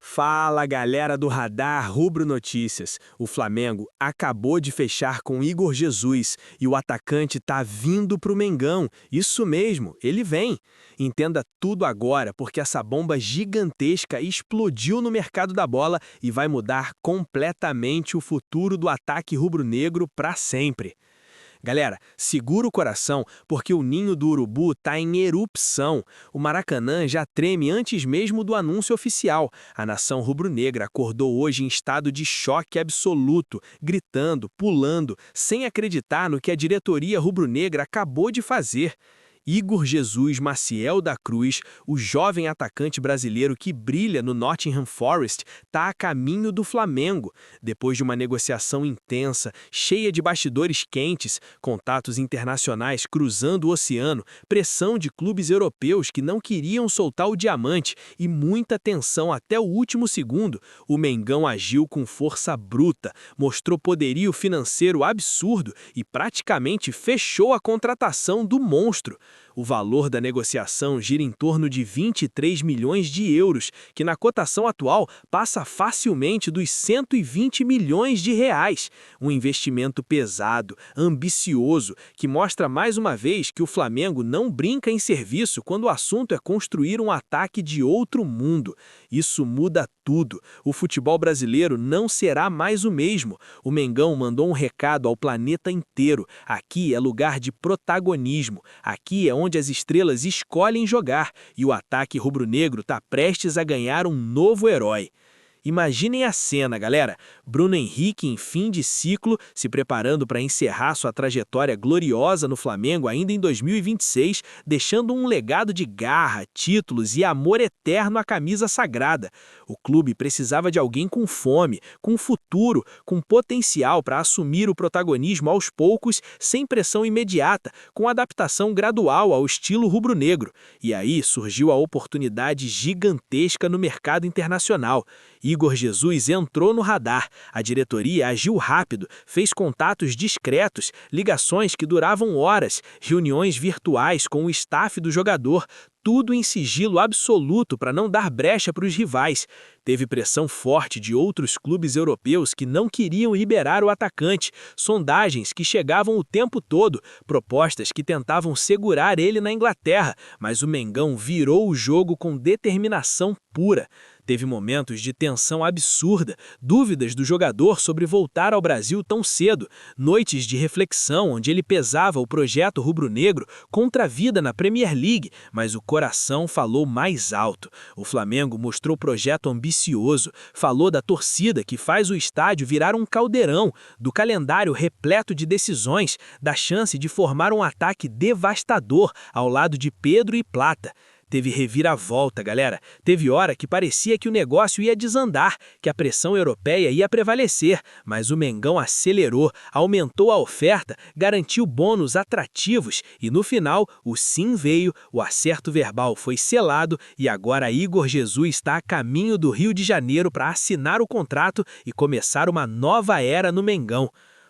Fala, galera do Radar Rubro Notícias. O Flamengo acabou de fechar com Igor Jesus e o atacante tá vindo pro Mengão. Isso mesmo, ele vem. Entenda tudo agora, porque essa bomba gigantesca explodiu no mercado da bola e vai mudar completamente o futuro do ataque rubro-negro para sempre. Galera, segura o coração, porque o ninho do urubu tá em erupção. O Maracanã já treme antes mesmo do anúncio oficial. A nação rubro-negra acordou hoje em estado de choque absoluto, gritando, pulando, sem acreditar no que a diretoria rubro-negra acabou de fazer. Igor Jesus Maciel da Cruz, o jovem atacante brasileiro que brilha no Nottingham Forest, está a caminho do Flamengo. Depois de uma negociação intensa, cheia de bastidores quentes, contatos internacionais cruzando o oceano, pressão de clubes europeus que não queriam soltar o diamante e muita tensão até o último segundo, o Mengão agiu com força bruta, mostrou poderio financeiro absurdo e praticamente fechou a contratação do monstro. O valor da negociação gira em torno de 23 milhões de euros, que na cotação atual passa facilmente dos 120 milhões de reais. Um investimento pesado, ambicioso, que mostra mais uma vez que o Flamengo não brinca em serviço quando o assunto é construir um ataque de outro mundo. Isso muda tudo. O futebol brasileiro não será mais o mesmo. O Mengão mandou um recado ao planeta inteiro. Aqui é lugar de protagonismo. Aqui é onde as estrelas escolhem jogar e o ataque rubro-negro está prestes a ganhar um novo herói. Imaginem a cena, galera. Bruno Henrique em fim de ciclo, se preparando para encerrar sua trajetória gloriosa no Flamengo ainda em 2026, deixando um legado de garra, títulos e amor eterno à camisa sagrada. O clube precisava de alguém com fome, com futuro, com potencial para assumir o protagonismo aos poucos, sem pressão imediata, com adaptação gradual ao estilo rubro-negro. E aí surgiu a oportunidade gigantesca no mercado internacional. Igor Jesus entrou no radar. A diretoria agiu rápido, fez contatos discretos, ligações que duravam horas, reuniões virtuais com o staff do jogador, tudo em sigilo absoluto para não dar brecha para os rivais. Teve pressão forte de outros clubes europeus que não queriam liberar o atacante, sondagens que chegavam o tempo todo, propostas que tentavam segurar ele na Inglaterra, mas o Mengão virou o jogo com determinação pura. Teve momentos de tensão absurda, dúvidas do jogador sobre voltar ao Brasil tão cedo, noites de reflexão onde ele pesava o projeto rubro-negro contra a vida na Premier League, mas o coração falou mais alto. O Flamengo mostrou projeto ambicioso, falou da torcida que faz o estádio virar um caldeirão, do calendário repleto de decisões, da chance de formar um ataque devastador ao lado de Pedro e Plata. Teve reviravolta, galera. Teve hora que parecia que o negócio ia desandar, que a pressão europeia ia prevalecer, mas o Mengão acelerou, aumentou a oferta, garantiu bônus atrativos e no final o sim veio, o acerto verbal foi selado e agora Igor Jesus está a caminho do Rio de Janeiro para assinar o contrato e começar uma nova era no Mengão.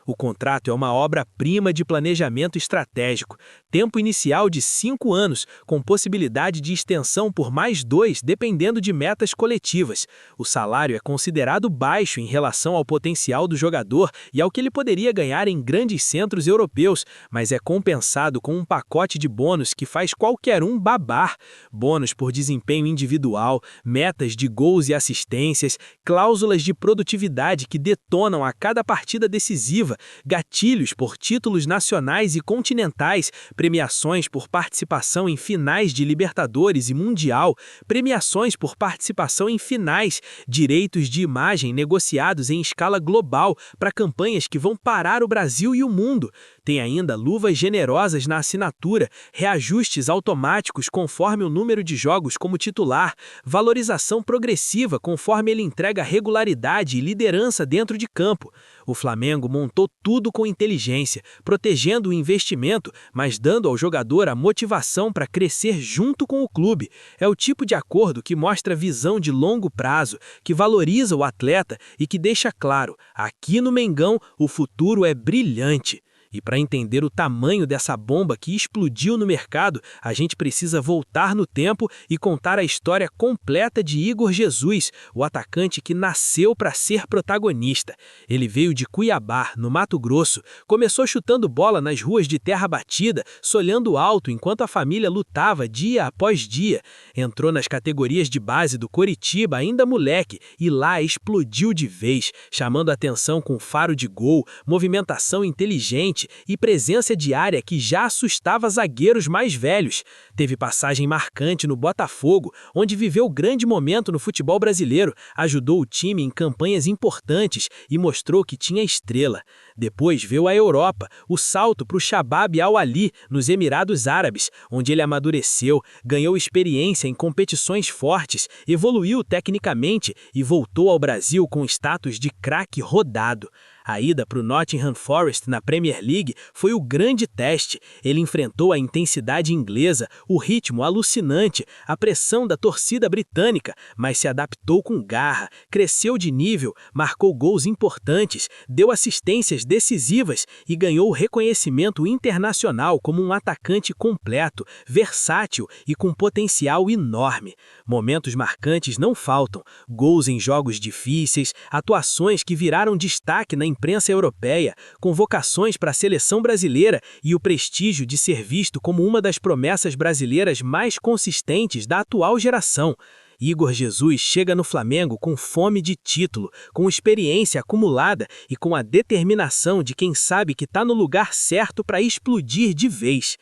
O contrato é uma obra-prima de planejamento estratégico. Tempo inicial de 5 anos, com possibilidade de extensão por mais 2, dependendo de metas coletivas. O salário é considerado baixo em relação ao potencial do jogador e ao que ele poderia ganhar em grandes centros europeus, mas é compensado com um pacote de bônus que faz qualquer um babar. Bônus por desempenho individual, metas de gols e assistências, cláusulas de produtividade que detonam a cada partida decisiva, gatilhos por títulos nacionais e continentais, premiações por participação em finais de Libertadores e Mundial, premiações por participação em finais, direitos de imagem negociados em escala global para campanhas que vão parar o Brasil e o mundo. Tem ainda luvas generosas na assinatura, reajustes automáticos conforme o número de jogos como titular, valorização progressiva conforme ele entrega regularidade e liderança dentro de campo. O Flamengo montou tudo com inteligência, protegendo o investimento, mas dando ao jogador a motivação para crescer junto com o clube. É o tipo de acordo que mostra visão de longo prazo, que valoriza o atleta e que deixa claro, aqui no Mengão o futuro é brilhante. E para entender o tamanho dessa bomba que explodiu no mercado, a gente precisa voltar no tempo e contar a história completa de Igor Jesus, o atacante que nasceu para ser protagonista. Ele veio de Cuiabá, no Mato Grosso, começou chutando bola nas ruas de terra batida, solhando alto enquanto a família lutava dia após dia. Entrou nas categorias de base do Coritiba ainda moleque e lá explodiu de vez, chamando a atenção com faro de gol, movimentação inteligente e presença de área que já assustava zagueiros mais velhos. Teve passagem marcante no Botafogo, onde viveu grande momento no futebol brasileiro, ajudou o time em campanhas importantes e mostrou que tinha estrela. Depois veio a Europa, o salto para o Shabab Al-Ahly, nos Emirados Árabes, onde ele amadureceu, ganhou experiência em competições fortes, evoluiu tecnicamente e voltou ao Brasil com status de craque rodado. A ida para o Nottingham Forest na Premier League foi o grande teste. Ele enfrentou a intensidade inglesa, o ritmo alucinante, a pressão da torcida britânica, mas se adaptou com garra, cresceu de nível, marcou gols importantes, deu assistências decisivas e ganhou reconhecimento internacional como um atacante completo, versátil e com potencial enorme. Momentos marcantes não faltam, gols em jogos difíceis, atuações que viraram destaque na imprensa europeia, convocações para a seleção brasileira e o prestígio de ser visto como uma das promessas brasileiras mais consistentes da atual geração. Igor Jesus chega no Flamengo com fome de título, com experiência acumulada e com a determinação de quem sabe que está no lugar certo para explodir de vez.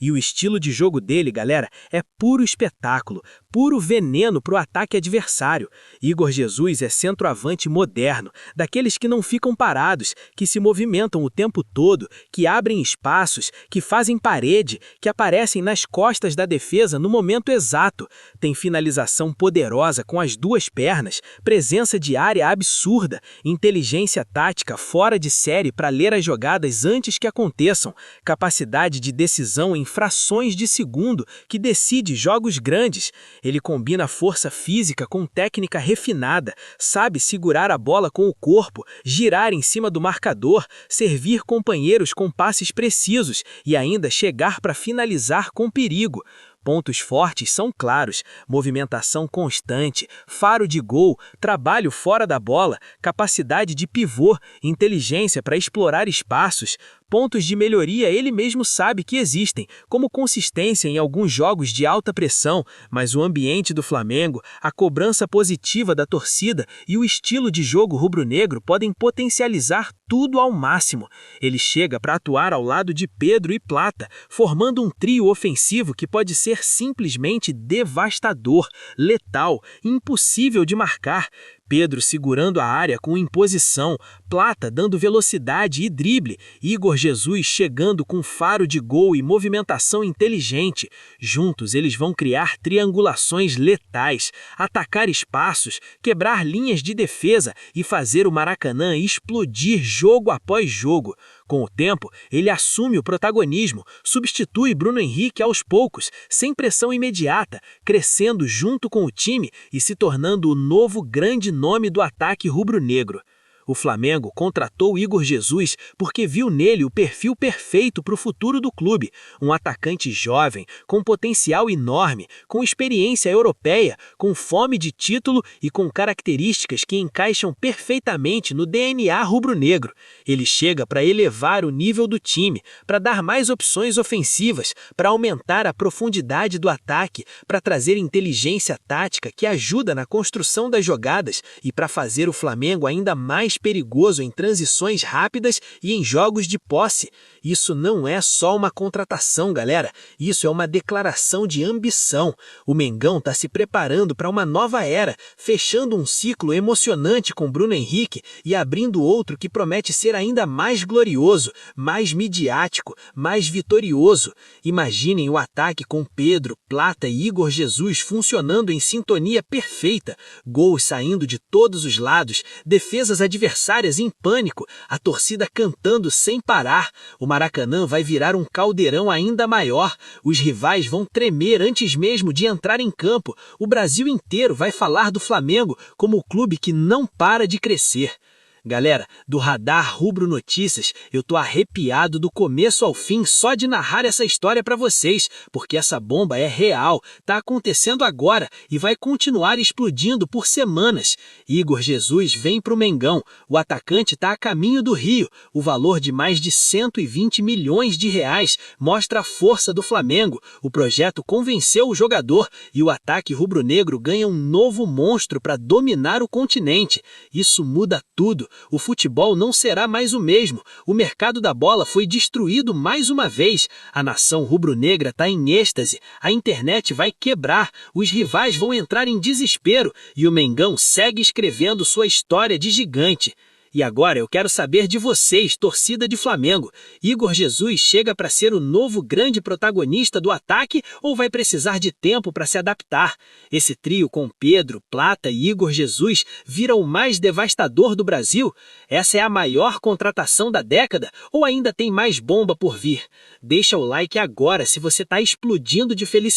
E o estilo de jogo dele, galera, é puro espetáculo, puro veneno para o ataque adversário. Igor Jesus é centroavante moderno, daqueles que não ficam parados, que se movimentam o tempo todo, que abrem espaços, que fazem parede, que aparecem nas costas da defesa no momento exato. Tem finalização poderosa com as duas pernas, presença de área absurda, inteligência tática fora de série para ler as jogadas antes que aconteçam, capacidade de decisão em frações de segundo que decide jogos grandes. Ele combina força física com técnica refinada, sabe segurar a bola com o corpo, girar em cima do marcador, servir companheiros com passes precisos e ainda chegar para finalizar com perigo. Pontos fortes são claros, movimentação constante, faro de gol, trabalho fora da bola, capacidade de pivô, inteligência para explorar espaços. Pontos de melhoria ele mesmo sabe que existem, como consistência em alguns jogos de alta pressão, mas o ambiente do Flamengo, a cobrança positiva da torcida e o estilo de jogo rubro-negro podem potencializar tudo ao máximo. Ele chega para atuar ao lado de Pedro e Plata, formando um trio ofensivo que pode ser simplesmente devastador, letal, impossível de marcar. Pedro segurando a área com imposição, Plata dando velocidade e drible, Igor Jesus chegando com faro de gol e movimentação inteligente. Juntos eles vão criar triangulações letais, atacar espaços, quebrar linhas de defesa e fazer o Maracanã explodir jogo após jogo. Com o tempo, ele assume o protagonismo, substitui Bruno Henrique aos poucos, sem pressão imediata, crescendo junto com o time e se tornando o novo grande nome do ataque rubro-negro. O Flamengo contratou Igor Jesus porque viu nele o perfil perfeito para o futuro do clube, um atacante jovem, com potencial enorme, com experiência europeia, com fome de título e com características que encaixam perfeitamente no DNA rubro-negro. Ele chega para elevar o nível do time, para dar mais opções ofensivas, para aumentar a profundidade do ataque, para trazer inteligência tática que ajuda na construção das jogadas e para fazer o Flamengo ainda mais perigoso em transições rápidas e em jogos de posse. Isso não é só uma contratação, galera. Isso é uma declaração de ambição. O Mengão está se preparando para uma nova era, fechando um ciclo emocionante com Bruno Henrique e abrindo outro que promete ser ainda mais glorioso, mais midiático, mais vitorioso. Imaginem o ataque com Pedro, Plata e Igor Jesus funcionando em sintonia perfeita. Gols saindo de todos os lados, defesas adversárias em pânico, a torcida cantando sem parar. O Maracanã vai virar um caldeirão ainda maior. Os rivais vão tremer antes mesmo de entrar em campo. O Brasil inteiro vai falar do Flamengo como o clube que não para de crescer. Galera, do Radar Rubro Notícias, eu tô arrepiado do começo ao fim só de narrar essa história para vocês, porque essa bomba é real, tá acontecendo agora e vai continuar explodindo por semanas. Igor Jesus vem pro Mengão, o atacante tá a caminho do Rio, o valor de mais de 120 milhões de reais mostra a força do Flamengo, o projeto convenceu o jogador e o ataque rubro-negro ganha um novo monstro para dominar o continente. Isso muda tudo. O futebol não será mais o mesmo. O mercado da bola foi destruído mais uma vez. A nação rubro-negra está em êxtase. A internet vai quebrar. Os rivais vão entrar em desespero. E o Mengão segue escrevendo sua história de gigante. E agora eu quero saber de vocês, torcida de Flamengo. Igor Jesus chega para ser o novo grande protagonista do ataque ou vai precisar de tempo para se adaptar? Esse trio com Pedro, Plata e Igor Jesus vira o mais devastador do Brasil? Essa é a maior contratação da década ou ainda tem mais bomba por vir? Deixa o like agora se você está explodindo de felicidade.